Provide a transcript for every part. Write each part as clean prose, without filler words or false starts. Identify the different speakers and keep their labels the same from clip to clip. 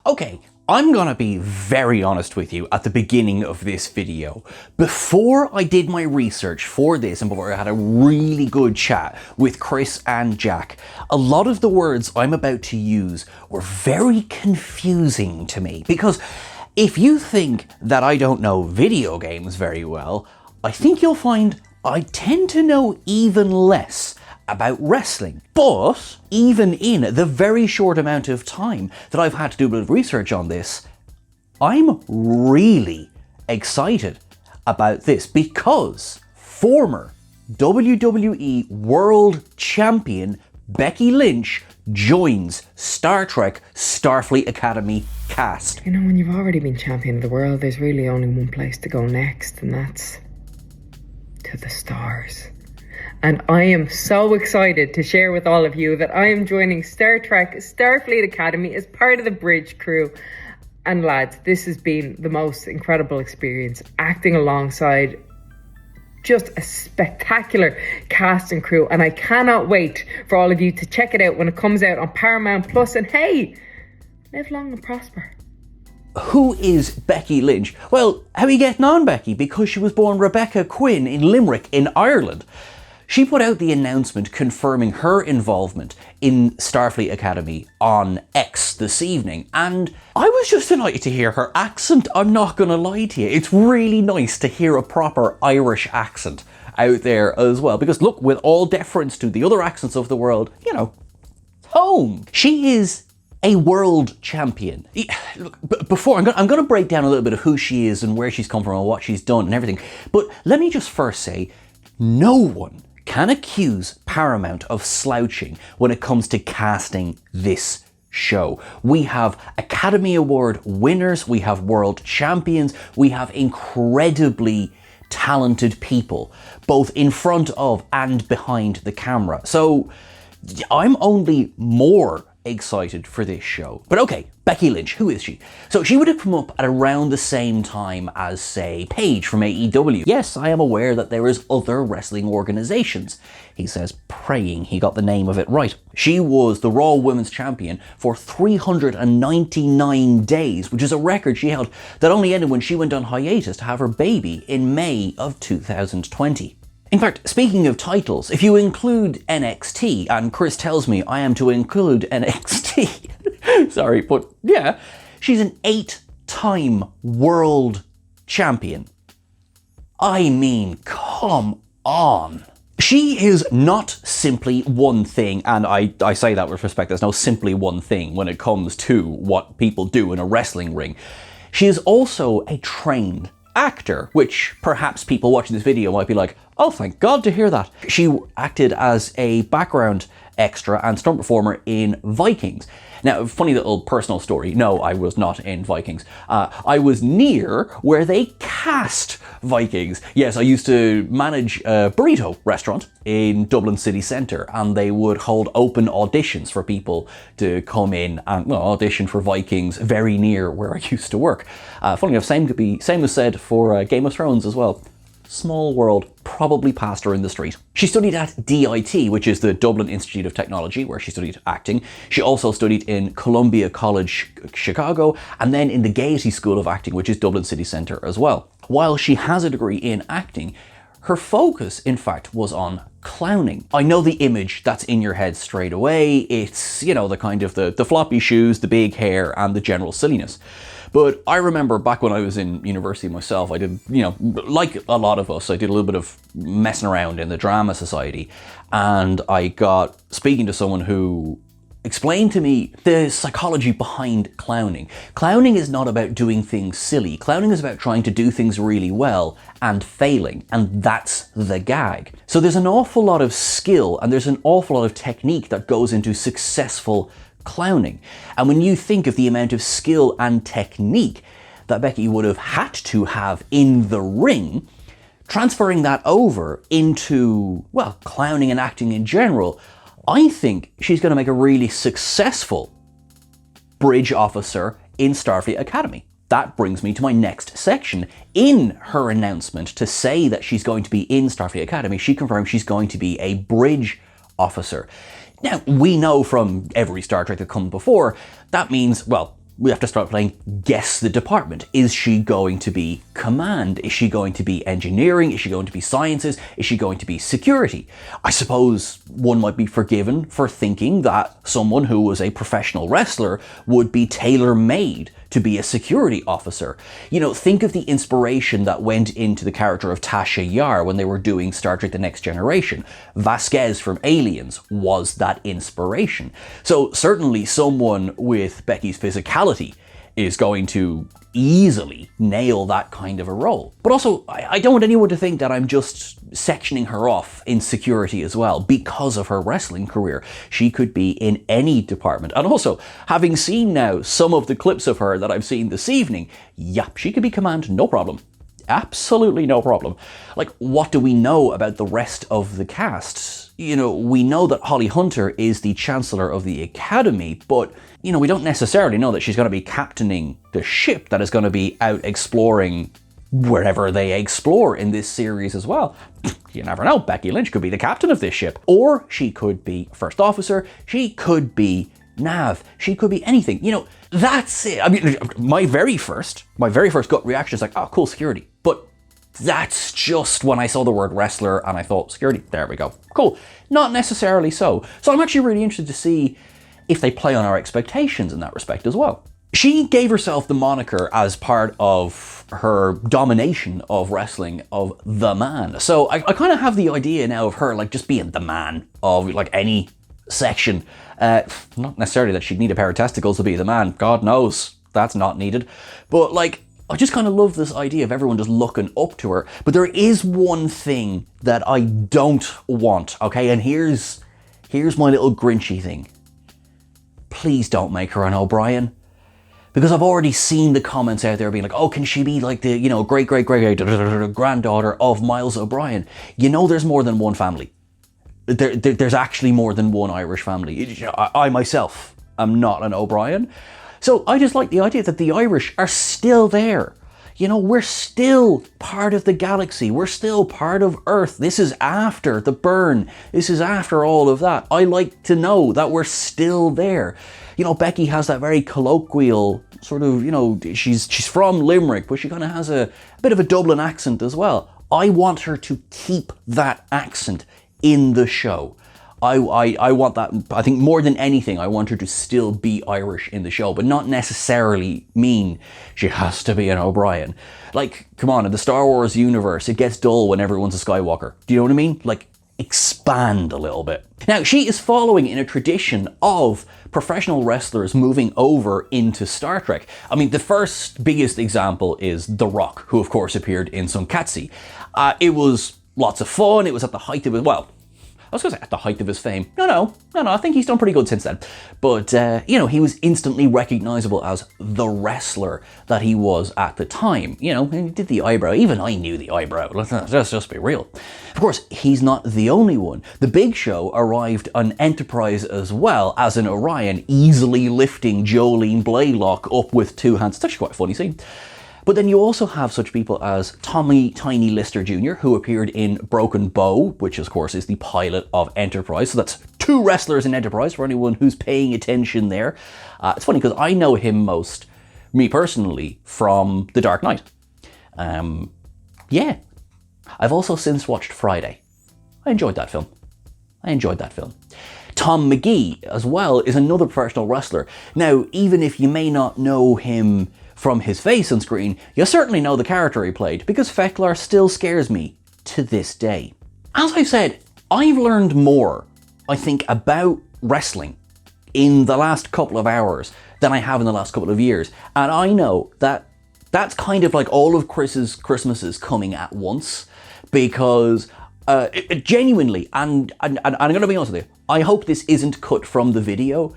Speaker 1: Okay, I'm gonna be very honest with you at the beginning of this video. Before I did my research for this and before I had a really good chat with Chris and Jack, a lot of the words I'm about to use were very confusing to me, because if you think that I don't know video games very well, I think you'll find I tend to know even less about wrestling. But even in the very short amount of time that I've had to do a bit of research on this, I'm really excited about this because former WWE World Champion Becky Lynch joins Star Trek Starfleet Academy cast.
Speaker 2: You know, when you've already been champion of the world, there's really only one place to go next, and that's to the stars. And I am so excited to share with all of you that I am joining Star Trek Starfleet Academy as part of the bridge crew. And lads, this has been the most incredible experience, acting alongside just a spectacular cast and crew. And I cannot wait for all of you to check it out when it comes out on Paramount Plus. And hey, live long and prosper.
Speaker 1: Who is Becky Lynch? Well, how are you getting on, Becky? Because she was born Rebecca Quinn in Limerick in Ireland. She put out the announcement confirming her involvement in Starfleet Academy on X this evening, and I was just delighted to hear her accent, I'm not gonna lie to you. It's really nice to hear a proper Irish accent out there as well, because look, with all deference to the other accents of the world, you know, home. She is a world champion. Look, before, I'm going to break down a little bit of who she is and where she's come from and what she's done and everything, but let me just first say, no one can accuse Paramount of slouching when it comes to casting this show. We have Academy Award winners, we have world champions, we have incredibly talented people, both in front of and behind the camera. So I'm only more excited for this show. But okay, Becky Lynch, who is she? So she would have come up at around the same time as, say, Paige from AEW. Yes, I am aware that there is other wrestling organizations. He says, praying he got the name of it right. She was the Raw Women's Champion for 399 days, which is a record she held that only ended when she went on hiatus to have her baby in May of 2020. In fact, speaking of titles, if you include NXT, and Chris tells me I am to include NXT, sorry, but yeah, she's an 8-time world champion. I mean, come on. She is not simply one thing, and I say that with respect, there's no simply one thing when it comes to what people do in a wrestling ring. She is also a trained actor, which perhaps people watching this video might be like, oh, thank God to hear that. She acted as a background extra and stunt performer in Vikings. Now, funny little personal story. No, I was not in Vikings. I was near where they cast Vikings. Yes, I used to manage a burrito restaurant in Dublin city centre, and they would hold open auditions for people to come in and audition for Vikings very near where I used to work. Funny enough, same was said for Game of Thrones as well. Small world, probably passed her in the street. She studied at DIT, which is the Dublin Institute of Technology, where she studied acting. She also studied in Columbia College, Chicago, and then in the Gaiety School of Acting, which is Dublin City Centre as well. While she has a degree in acting, her focus, in fact, was on clowning. I know the image that's in your head straight away. It's, you know, the kind of the floppy shoes, the big hair, and the general silliness. But I remember back when I was in university myself, I did, you know, like a lot of us, I did a little bit of messing around in the drama society, and I got speaking to someone who explained to me the psychology behind clowning. Clowning is not about doing things silly. Clowning is about trying to do things really well and failing, and that's the gag. So there's an awful lot of skill and there's an awful lot of technique that goes into successful clowning. And when you think of the amount of skill and technique that Becky would have had to have in the ring, transferring that over into, well, clowning and acting in general, I think she's going to make a really successful bridge officer in Starfleet Academy. That brings me to my next section. In her announcement to say that she's going to be in Starfleet Academy, she confirmed she's going to be a bridge officer. Now, we know from every Star Trek that comes before, that means, well, we have to start playing guess the department. Is she going to be command? Is she going to be engineering? Is she going to be sciences? Is she going to be security? I suppose one might be forgiven for thinking that someone who was a professional wrestler would be tailor-made to be a security officer. You know, think of the inspiration that went into the character of Tasha Yar when they were doing Star Trek The Next Generation. Vasquez from Aliens was that inspiration. So certainly someone with Becky's physicality is going to easily nail that kind of a role. But also, I don't want anyone to think that I'm just sectioning her off in security as well because of her wrestling career. She could be in any department. And also, having seen now some of the clips of her that I've seen this evening, yep, she could be command, no problem. Absolutely no problem. Like, what do we know about the rest of the cast? You know, we know that Holly Hunter is the Chancellor of the Academy, but, you know, we don't necessarily know that she's going to be captaining the ship that is going to be out exploring wherever they explore in this series as well. You never know, Becky Lynch could be the captain of this ship. Or she could be first officer, she could be Nav, she could be anything. You know, that's it. I mean, my very first gut reaction is like, oh, cool, security. But that's just when I saw the word wrestler and I thought, security, there we go. Cool. Not necessarily so. So I'm actually really interested to see if they play on our expectations in that respect as well. She gave herself the moniker as part of her domination of wrestling of the man. So I kind of have the idea now of her like just being the man of like any section. Not necessarily that she'd need a pair of testicles to be the man. God knows that's not needed. But like, I just kind of love this idea of everyone just looking up to her. But there is one thing that I don't want, okay? And here's my little Grinchy thing. Please don't make her an O'Brien. Because I've already seen the comments out there being like, oh, can she be like the, you know, great granddaughter of Miles O'Brien? You know, there's more than one family. There's actually more than one Irish family. I myself am not an O'Brien. So I just like the idea that the Irish are still there. You know, we're still part of the galaxy. We're still part of Earth. This is after the burn. This is after all of that. I like to know that we're still there. You know, Becky has that very colloquial sort of, you know, she's from Limerick, but she kind of has a bit of a Dublin accent as well. I want her to keep that accent in the show. I want that, I think more than anything, I want her to still be Irish in the show, but not necessarily mean she has to be an O'Brien. Like, come on, in the Star Wars universe, it gets dull when everyone's a Skywalker. Do you know what I mean? Like, expand a little bit. Now, she is following in a tradition of professional wrestlers moving over into Star Trek. I mean, the first biggest example is The Rock, who of course appeared in Sunkatse. It was lots of fun. It was at the height of it, well, I was going to say at the height of his fame. No, I think he's done pretty good since then. But, you know, he was instantly recognizable as the wrestler that he was at the time. You know, and he did the eyebrow. Even I knew the eyebrow. Let's just be real. Of course, he's not the only one. The Big Show arrived on Enterprise as well as an Orion, easily lifting Jolene Blaylock up with two hands. It's actually quite a funny scene. But then you also have such people as Tommy Tiny Lister Jr., who appeared in Broken Bow, which of course is the pilot of Enterprise. So that's two wrestlers in Enterprise for anyone who's paying attention there. It's funny because I know him most, me personally, from The Dark Knight. Yeah. I've also since watched Friday. I enjoyed that film. Tom McGee, as well, is another professional wrestler. Now, even if you may not know him from his face on screen, you certainly know the character he played, because Feklar still scares me to this day. As I've said, I've learned more, I think, about wrestling in the last couple of hours than I have in the last couple of years. And I know that that's kind of like all of Chris's Christmases coming at once, because it genuinely, and I'm going to be honest with you, I hope this isn't cut from the video.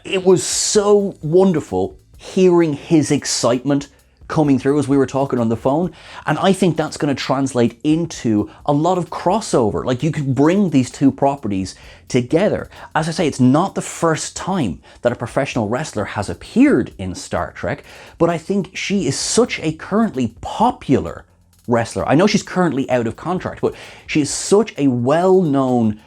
Speaker 1: It was so wonderful hearing his excitement coming through as we were talking on the phone. And I think that's going to translate into a lot of crossover. Like, you could bring these two properties together. As I say, it's not the first time that a professional wrestler has appeared in Star Trek, but I think she is such a currently popular wrestler. I know she's currently out of contract, but she is such a well-known,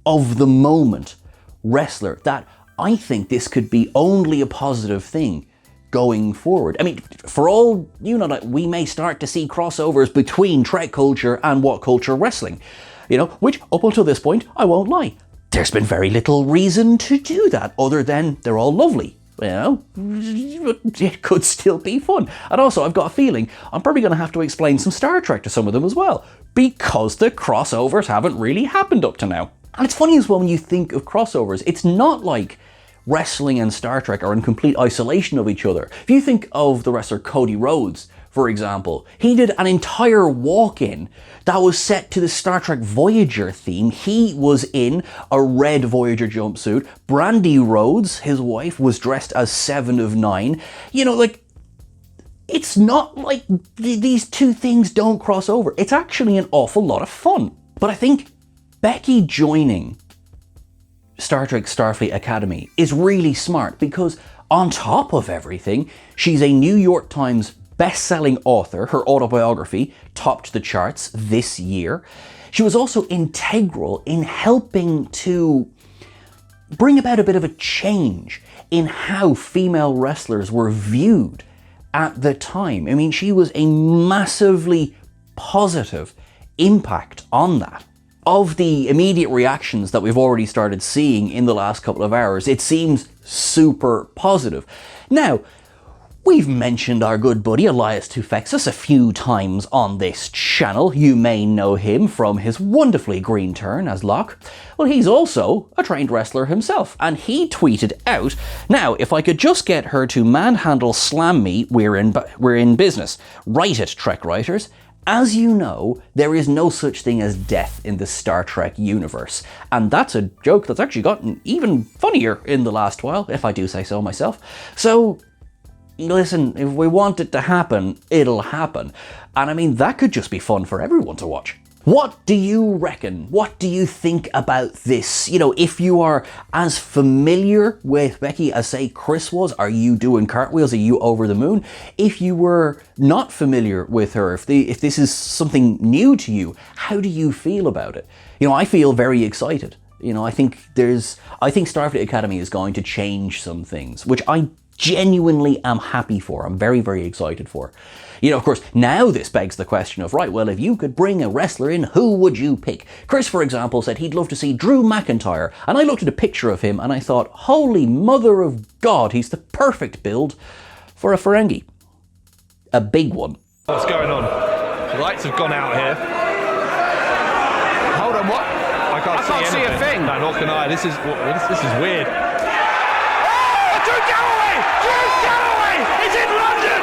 Speaker 1: of the moment wrestler that I think this could be only a positive thing going forward. I mean, for all you know, that we may start to see crossovers between TrekCulture and WhatCulture Wrestling, you know, which up until this point, I won't lie, there's been very little reason to do that other than they're all lovely. You know, it could still be fun. And also, I've got a feeling I'm probably going to have to explain some Star Trek to some of them as well, because the crossovers haven't really happened up to now. And it's funny as well when you think of crossovers, it's not like wrestling and Star Trek are in complete isolation of each other. If you think of the wrestler Cody Rhodes, for example, he did an entire walk-in that was set to the Star Trek Voyager theme. He was in a red Voyager jumpsuit. Brandy Rhodes, his wife, was dressed as Seven of Nine. You know, like, it's not like these two things don't cross over. It's actually an awful lot of fun. But I think Becky joining Star Trek Starfleet Academy is really smart because on top of everything, she's a New York Times best-selling author. Her autobiography topped the charts this year. She was also integral in helping to bring about a bit of a change in how female wrestlers were viewed at the time. I mean, she was a massively positive impact on that. Of the immediate reactions that we've already started seeing in the last couple of hours, it seems super positive. Now, we've mentioned our good buddy Elias Tufexis a few times on this channel. You may know him from his wonderfully green turn as Locke. Well, he's also a trained wrestler himself, and he tweeted out, "Now, if I could just get her to manhandle slam me, we're in business. Write it, Trek writers. As you know, there is no such thing as death in the Star Trek universe." And that's a joke that's actually gotten even funnier in the last while, if I do say so myself. So, listen, if we want it to happen, it'll happen. And I mean, that could just be fun for everyone to watch. What do you reckon? What do you think about this? You know, if you are as familiar with Becky as, say, Chris was, are you doing cartwheels? Are you over the moon? If you were not familiar with her, if this is something new to you, how do you feel about it? You know, I feel very excited. You know, I think Starfleet Academy is going to change some things, which I genuinely am happy for. I'm very, very excited for. You know, of course, now this begs the question of, right, well, if you could bring a wrestler in, who would you pick? Chris, for example, said he'd love to see Drew McIntyre, and I looked at a picture of him and I thought, holy mother of God, he's the perfect build for a Ferengi. A big one.
Speaker 3: What's going on? The lights have gone out here. Hold on, what? I can't see a thing. No, nor can I. This is weird. Oh, Drew Galloway! Drew Galloway is in London!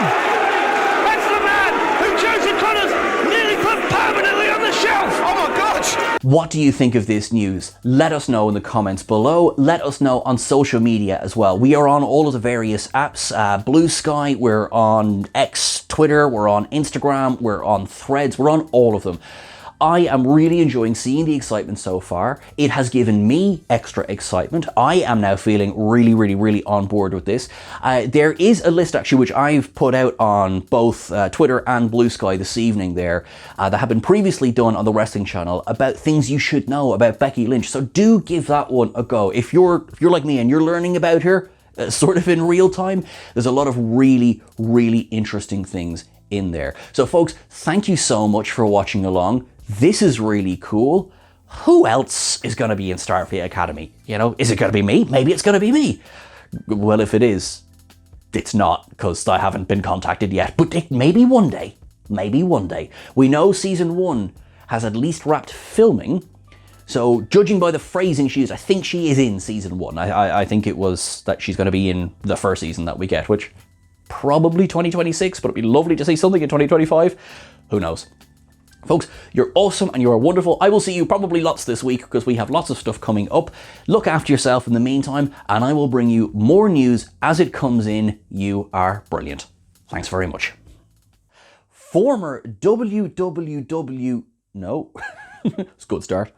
Speaker 3: That's the man who Joseph Connors nearly put permanently on the shelf! Oh my God!
Speaker 1: What do you think of this news? Let us know in the comments below. Let us know on social media as well. We are on all of the various apps. Blue Sky, we're on X, Twitter, we're on Instagram, we're on Threads, we're on all of them. I am really enjoying seeing the excitement so far. It has given me extra excitement. I am now feeling really, really, really on board with this. There is a list actually which I've put out on both Twitter and Blue Sky this evening there that have been previously done on the Wrestling Channel about things you should know about Becky Lynch. So do give that one a go. If you're like me and you're learning about her sort of in real time, there's a lot of really, really interesting things in there. So folks, thank you so much for watching along. This is really cool. Who else is going to be in Starfleet Academy? You know, is it going to be me? Maybe it's going to be me. Well, if it is, it's not, because I haven't been contacted yet. But maybe one day. Maybe one day. We know season 1 has at least wrapped filming. So judging by the phrasing she used, I think she is in season 1. I think it was that she's going to be in the first season that we get, which probably 2026, but it'd be lovely to see something in 2025. Who knows? Folks, you're awesome and you are wonderful. I will see you probably lots this week because we have lots of stuff coming up. Look after yourself in the meantime, and I will bring you more news as it comes in. You are brilliant. Thanks very much. Former WWW... No. It's a good start.